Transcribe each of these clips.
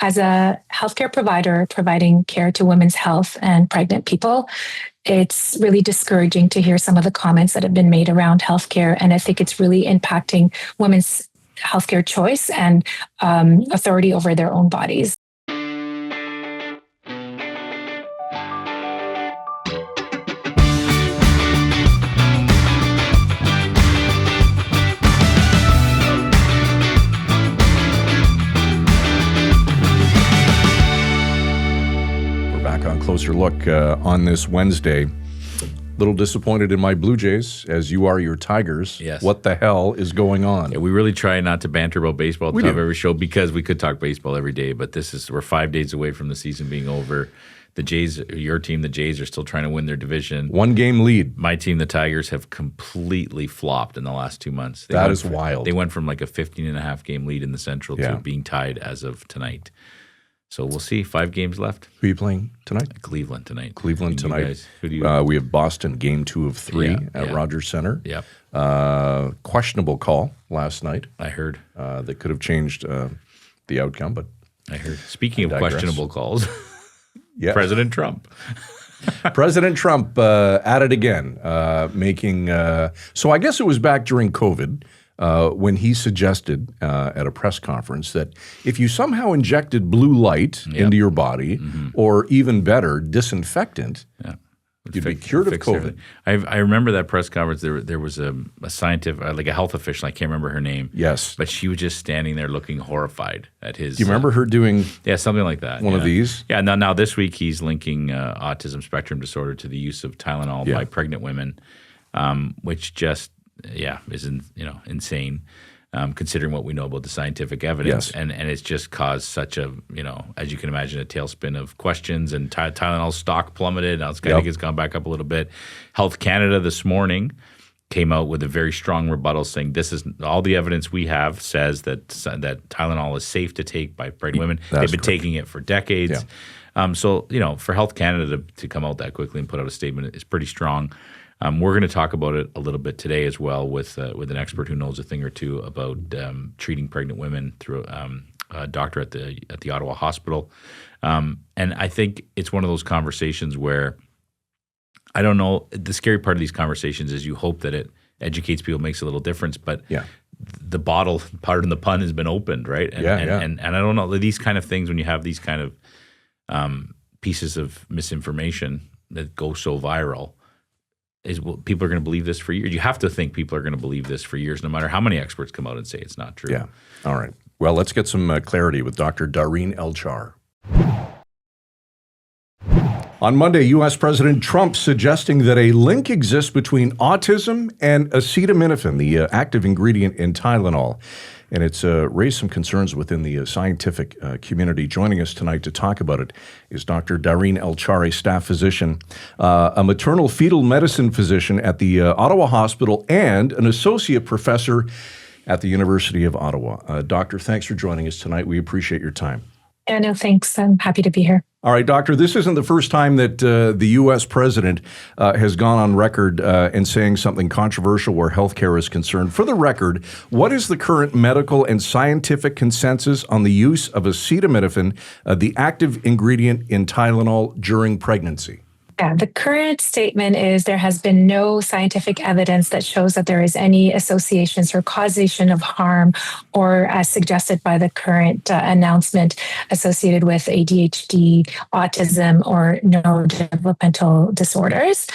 as a healthcare provider providing care to women's health and pregnant people, it's really discouraging to hear some of the comments that have been made around healthcare. And I think it's really impacting women's healthcare choice and authority over their own bodies. Closer look on this Wednesday. Little disappointed in my Blue Jays, as you are your Tigers. Yes. What the hell is going on? Yeah, we really try not to banter about baseball at the top of every show because we could talk baseball every day, but we're 5 days away from the season being over. The Jays, your team, the Jays, are still trying to win their division. 1 game lead. My team, the Tigers, have completely flopped in the last 2 months. That is wild. They went from like a 15.5 game lead in the Central to being tied as of tonight. So we'll see. 5 games left. Who are you playing tonight? Cleveland tonight. Cleveland tonight. Guys, who do you? We have Boston, game 2 of 3 at Rogers Center. Yep. Questionable call last night. I heard. That could have changed the outcome, but I heard. Speaking of questionable calls, President Trump. President Trump at it again, making so I guess it was back during COVID when he suggested at a press conference that if you somehow injected blue light into your body, or even better, disinfectant, you'd be cured of COVID. I remember that press conference. There was a scientific, like a health official. I can't remember her name. Yes. But she was just standing there looking horrified at his. Do you remember her doing something like that? One of these? Yeah. Now this week he's linking autism spectrum disorder to the use of Tylenol by pregnant women, which just is insane. Considering what we know about the scientific evidence. And it's just caused such a, as you can imagine, a tailspin of questions, and Tylenol stock plummeted. Now it's gone back up a little bit. Health Canada this morning came out with a very strong rebuttal saying this is all the evidence we have says that Tylenol is safe to take by pregnant women. They've been taking it for decades. So, for Health Canada to come out that quickly and put out a statement is pretty strong. We're going to talk about it a little bit today as well with an expert who knows a thing or two about treating pregnant women through a doctor at the Ottawa Hospital. And I think it's one of those conversations where I don't know. The scary part of these conversations is you hope that it educates people, makes a little difference, but the bottle, pardon the pun, has been opened, right? And I don't know, these kind of things, when you have these kind of pieces of misinformation that go so viral, people are going to believe this for years. You have to think people are going to believe this for years, no matter how many experts come out and say it's not true. Yeah. All right. Well, let's get some clarity with Dr. DarineEl-Chaâr. On Monday, U.S. President Trump suggesting that a link exists between autism and acetaminophen, the active ingredient in Tylenol. And it's raised some concerns within the scientific community. Joining us tonight to talk about it is Dr. DarineEl-Chaâr, a staff physician, a maternal fetal medicine physician at the Ottawa Hospital, and an associate professor at the University of Ottawa. Doctor, thanks for joining us tonight. We appreciate your time. Yeah, no, thanks. I'm happy to be here. All right, Doctor, this isn't the first time that the U.S. president has gone on record and saying something controversial where healthcare is concerned. For the record, what is the current medical and scientific consensus on the use of acetaminophen, the active ingredient in Tylenol, during pregnancy? Yeah, the current statement is there has been no scientific evidence that shows that there is any associations or causation of harm, or as suggested by the current announcement, associated with ADHD, autism, or neurodevelopmental disorders.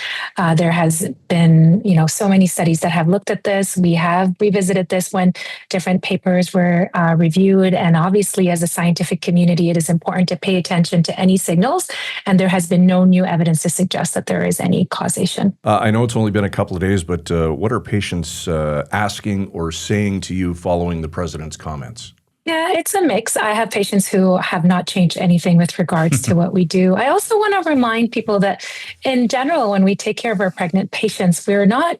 There has been, so many studies that have looked at this. We have revisited this when different papers were reviewed. And obviously, as a scientific community, it is important to pay attention to any signals. And there has been no new evidence to suggest that there is any causation. I know it's only been a couple of days, but what are patients asking or saying to you following the president's comments? Yeah, it's a mix. I have patients who have not changed anything with regards to what we do. I also want to remind people that in general, when we take care of our pregnant patients, we're not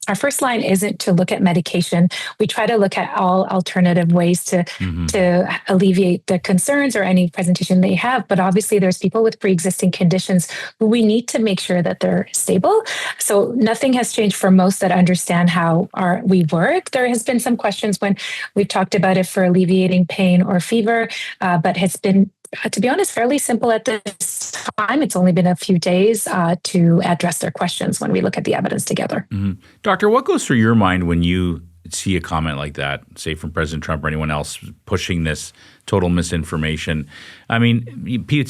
our first line isn't to look at medication. We try to look at all alternative ways to alleviate the concerns or any presentation they have. But obviously, there's people with pre-existing conditions who we need to make sure that they're stable. So nothing has changed for most that understand how we work. There has been some questions when we've talked about it for alleviating pain or fever, but it's been, to be honest, fairly simple at this time. It's only been a few days to address their questions when we look at the evidence together. Doctor, what goes through your mind when you see a comment like that, say from President Trump or anyone else pushing this total misinformation? I mean,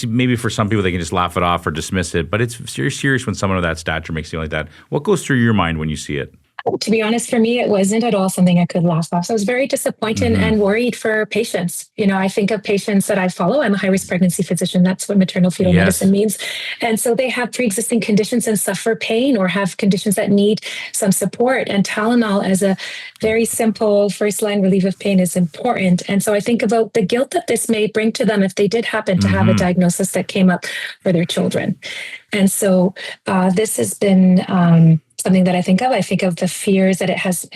maybe for some people they can just laugh it off or dismiss it, but it's very serious when someone of that stature makes something like that. What goes through your mind when you see it? To be honest, for me, it wasn't at all something I could laugh off. So I was very disappointed and worried for patients. You know, I think of patients that I follow. I'm a high-risk pregnancy physician. That's what maternal fetal medicine means. And so they have pre-existing conditions and suffer pain or have conditions that need some support. And Tylenol as a very simple first-line relief of pain is important. And so I think about the guilt that this may bring to them if they did happen to have a diagnosis that came up for their children. And so this has been something that I think of. I think of the fears that it has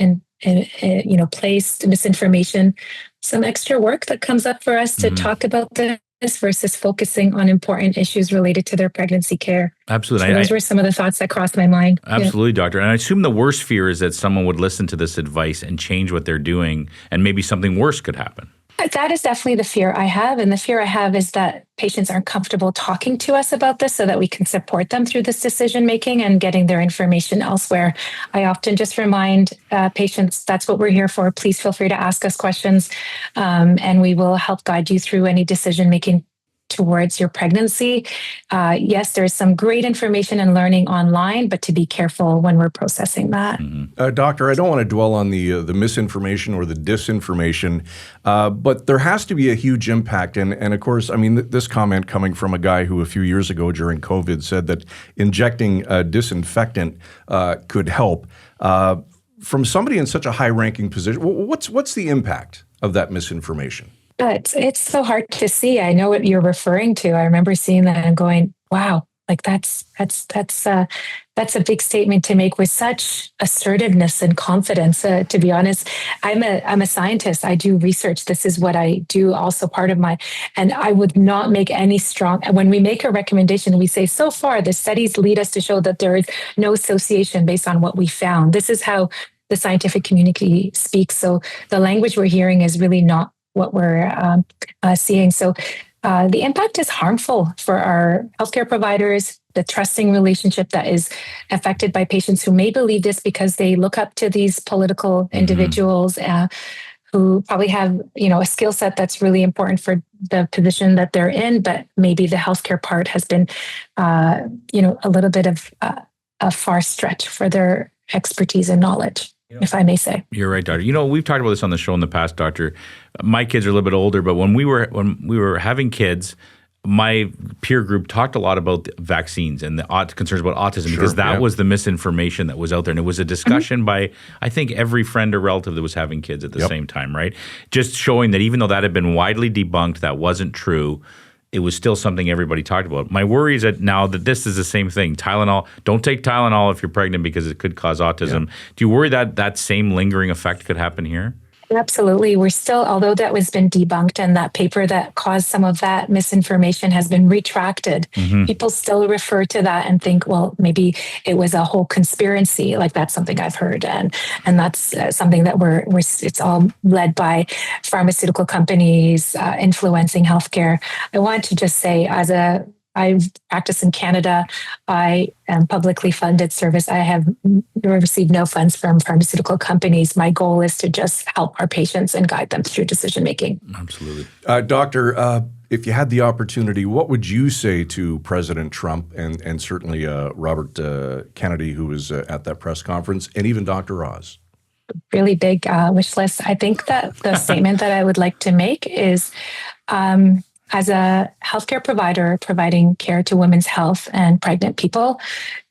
placed misinformation, some extra work that comes up for us to talk about this versus focusing on important issues related to their pregnancy care. Absolutely. So those were some of the thoughts that crossed my mind. Absolutely, Doctor. And I assume the worst fear is that someone would listen to this advice and change what they're doing, and maybe something worse could happen. That is definitely the fear I have. And the fear I have is that patients aren't comfortable talking to us about this so that we can support them through this decision making and getting their information elsewhere. I often just remind patients that's what we're here for. Please feel free to ask us questions, and we will help guide you through any decision making towards your pregnancy. Yes, there's some great information and learning online, but to be careful when we're processing that. Doctor, I don't want to dwell on the misinformation or the disinformation, but there has to be a huge impact. And of course, I mean, this comment coming from a guy who a few years ago during COVID said that injecting a disinfectant could help. From somebody in such a high-ranking position, what's the impact of that misinformation? It's so hard to see. I know what you're referring to. I remember seeing that and going, "Wow, like that's a big statement to make with such assertiveness and confidence." To be honest, I'm a scientist. I do research. This is what I do. Also part of and I would not make any strong. When we make a recommendation, we say so far the studies lead us to show that there is no association based on what we found. This is how the scientific community speaks. So the language we're hearing is really not what we're seeing. So the impact is harmful for our healthcare providers, the trusting relationship that is affected by patients who may believe this because they look up to these political individuals who probably have, a skill set that's really important for the position that they're in, but maybe the healthcare part has been, a little bit of a far stretch for their expertise and knowledge. If I may say. You're right, Doctor. We've talked about this on the show in the past, Doctor. My kids are a little bit older, but when we were having kids, my peer group talked a lot about the vaccines and the concerns about autism because that was the misinformation that was out there. And it was a discussion by, I think, every friend or relative that was having kids at the same time, right? Just showing that even though that had been widely debunked, that wasn't true, it was still something everybody talked about. My worry is that now that this is the same thing. Tylenol, don't take Tylenol if you're pregnant because it could cause autism. Do you worry that that same lingering effect could happen here? Absolutely. We're still, although that was been debunked and that paper that caused some of that misinformation has been retracted, people still refer to that and think, well, maybe it was a whole conspiracy. Like that's something I've heard. And that's something that it's all led by pharmaceutical companies influencing healthcare. I want to just say I practice in Canada. I am publicly funded service. I have received no funds from pharmaceutical companies. My goal is to just help our patients and guide them through decision making. Absolutely. Doctor, if you had the opportunity, what would you say to President Trump and certainly Robert Kennedy, who was at that press conference, and even Dr. Oz? Really big wish list. I think that the statement that I would like to make is as a healthcare provider providing care to women's health and pregnant people,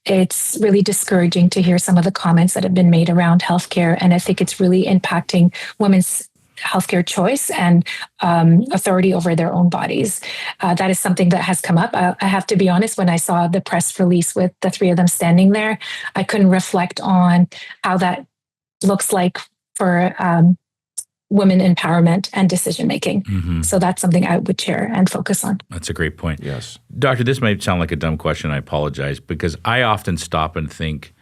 it's really discouraging to hear some of the comments that have been made around healthcare. And I think it's really impacting women's healthcare choice and authority over their own bodies. That is something that has come up. I have to be honest, when I saw the press release with the three of them standing there, I couldn't reflect on how that looks like for women empowerment and decision making. Mm-hmm. So that's something I would share and focus on. That's a great point. Yes. Doctor, this might sound like a dumb question. I apologize, because I often stop and think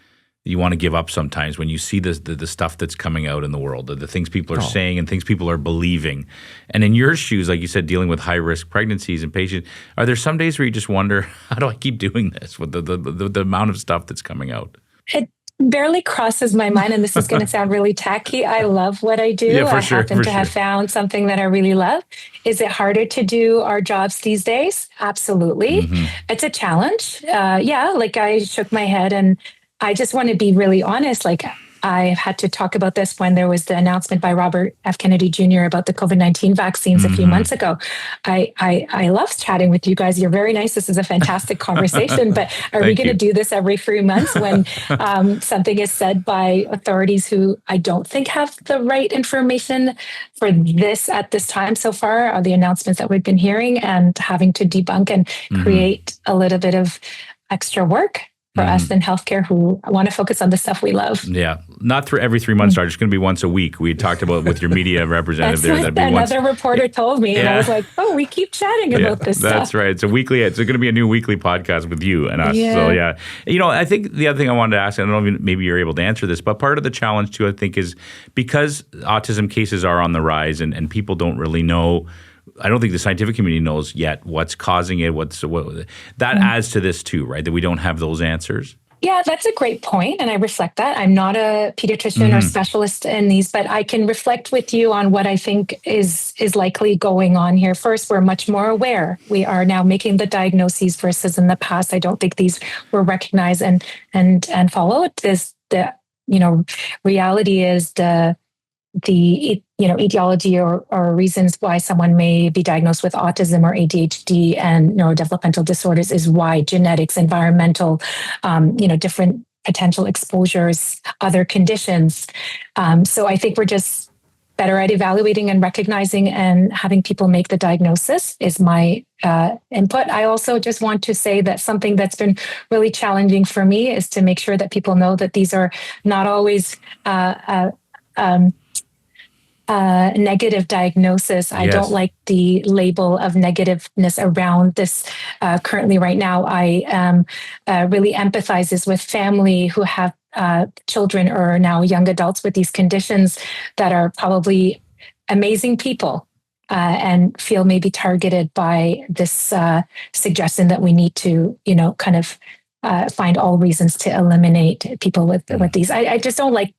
you want to give up sometimes when you see the stuff that's coming out in the world, the things people are saying and things people are believing. And in your shoes, like you said, dealing with high-risk pregnancies and patients, are there some days where you just wonder, how do I keep doing this with the amount of stuff that's coming out? It barely crosses my mind, and this is going to sound really tacky. I love what I do. Yeah, I happen to have found something that I really love. Is it harder to do our jobs these days? Absolutely. Mm-hmm. It's a challenge. Like I shook my head, and I just want to be really honest. Like, I had to talk about this when there was the announcement by Robert F. Kennedy Jr. about the COVID-19 vaccines a few months ago. I love chatting with you guys. You're very nice. This is a fantastic conversation. But are we going to do this every 3 months when something is said by authorities who I don't think have the right information for this at this time so far, are the announcements that we've been hearing and having to debunk and create a little bit of extra work for us in healthcare who want to focus on the stuff we love. Yeah. Not through every 3 months, It's going to be once a week. We talked about with your media representative there. That's what another reporter told me. And I was like, we keep chatting about this stuff. That's right. It's going to be a new weekly podcast with you and us. Yeah. So, yeah. You know, I think the other thing I wanted to ask, I don't know if maybe you're able to answer this, but part of the challenge too, I think, is because autism cases are on the rise and people don't really know. I don't think the scientific community knows yet what's causing it. That adds to this too, right? That we don't have those answers. Yeah, that's a great point, and I reflect that. I'm not a pediatrician or specialist in these, but I can reflect with you on what I think is likely going on here. First, we're much more aware. We are now making the diagnoses versus in the past. I don't think these were recognized and followed. Reality is the etiology or reasons why someone may be diagnosed with autism or ADHD and neurodevelopmental disorders is wide: genetics, environmental, different potential exposures, other conditions. So I think we're just better at evaluating and recognizing and having people make the diagnosis is my input. I also just want to say that something that's been really challenging for me is to make sure that people know that these are not always negative diagnosis. I don't like the label of negativeness around this currently right now. I really empathizes with family who have children or now young adults with these conditions that are probably amazing people and feel maybe targeted by this suggestion that we need to, find all reasons to eliminate people with these. I just don't like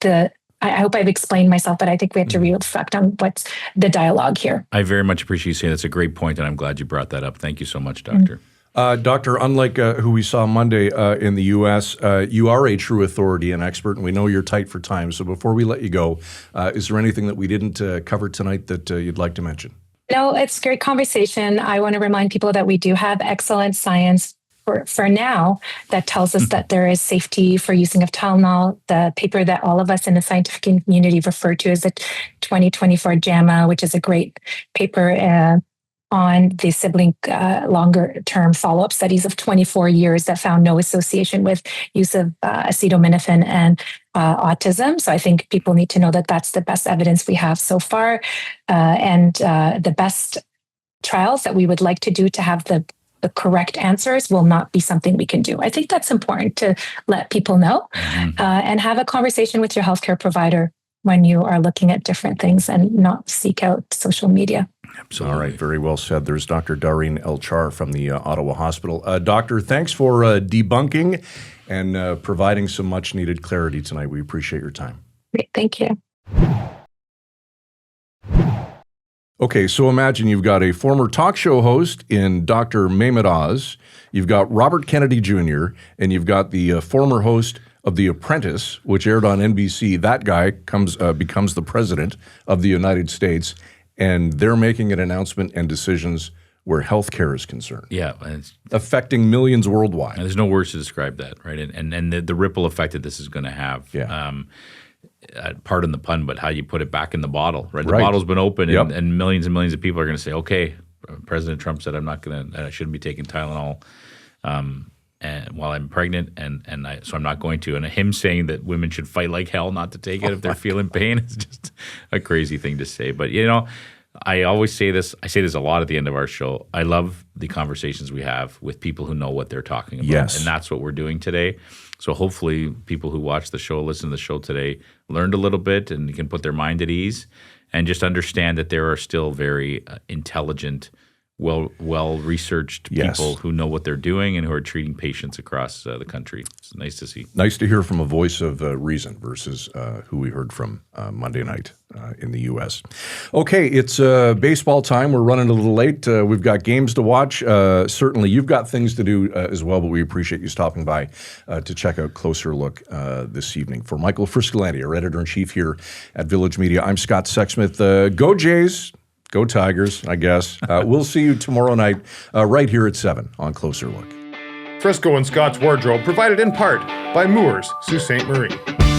I hope I've explained myself, but I think we have to reflect on what's the dialogue here. I very much appreciate you saying that's a great point, and I'm glad you brought that up. Thank you so much, Doctor. Doctor, unlike who we saw Monday in the U.S., you are a true authority and expert, and we know you're tight for time. So before we let you go, is there anything that we didn't cover tonight that you'd like to mention? No, it's a great conversation. I want to remind people that we do have excellent science for now that tells us that there is safety for using of Tylenol. The paper that all of us in the scientific community refer to as the 2024 JAMA, which is a great paper on the sibling longer-term follow-up studies of 24 years that found no association with use of acetaminophen and autism. So I think people need to know that that's the best evidence we have so far. And the best trials that we would like to do to have the correct answers will not be something we can do. I think that's important to let people know and have a conversation with your healthcare provider when you are looking at different things and not seek out social media. Absolutely. All right. Very well said. There's Dr. DarineEl-Chaâr from the Ottawa Hospital. Doctor, thanks for debunking and providing some much needed clarity tonight. We appreciate your time. Great. Thank you. Okay, so imagine you've got a former talk show host in Dr. Mehmet Oz, you've got Robert Kennedy Jr., and you've got the former host of The Apprentice, which aired on NBC. That guy becomes the president of the United States, and they're making an announcement and decisions where healthcare is concerned. Yeah. It's affecting millions worldwide. There's no words to describe that, right? And the ripple effect that this is going to have. Yeah. pardon the pun, but how you put it back in the bottle, right? The Right. bottle's been open, Yep. and millions of people are going to say, okay, President Trump said I shouldn't be taking Tylenol and while I'm pregnant, so I'm not going to. And him saying that women should fight like hell not to take it if they're feeling pain is just a crazy thing to say. But I always say this. I say this a lot at the end of our show. I love the conversations we have with people who know what they're talking about. Yes. And that's what we're doing today. So hopefully people who watch the show, listen to the show today, learned a little bit and can put their mind at ease and just understand that there are still very intelligent, well-researched Yes. people who know what they're doing and who are treating patients across the country. It's nice to see. Nice to hear from a voice of reason versus who we heard from Monday night in the U.S. Okay, it's baseball time. We're running a little late. We've got games to watch. Certainly, you've got things to do as well, but we appreciate you stopping by to check out Closer Look this evening. For Michael Friscolanti, our editor-in-chief here at Village Media, I'm Scott Sexsmith. Go Jays! Go Tigers, I guess. We'll see you tomorrow night right here at 7 on Closer Look. Frisco and Scott's Wardrobe provided in part by Moores, Sault Ste. Marie.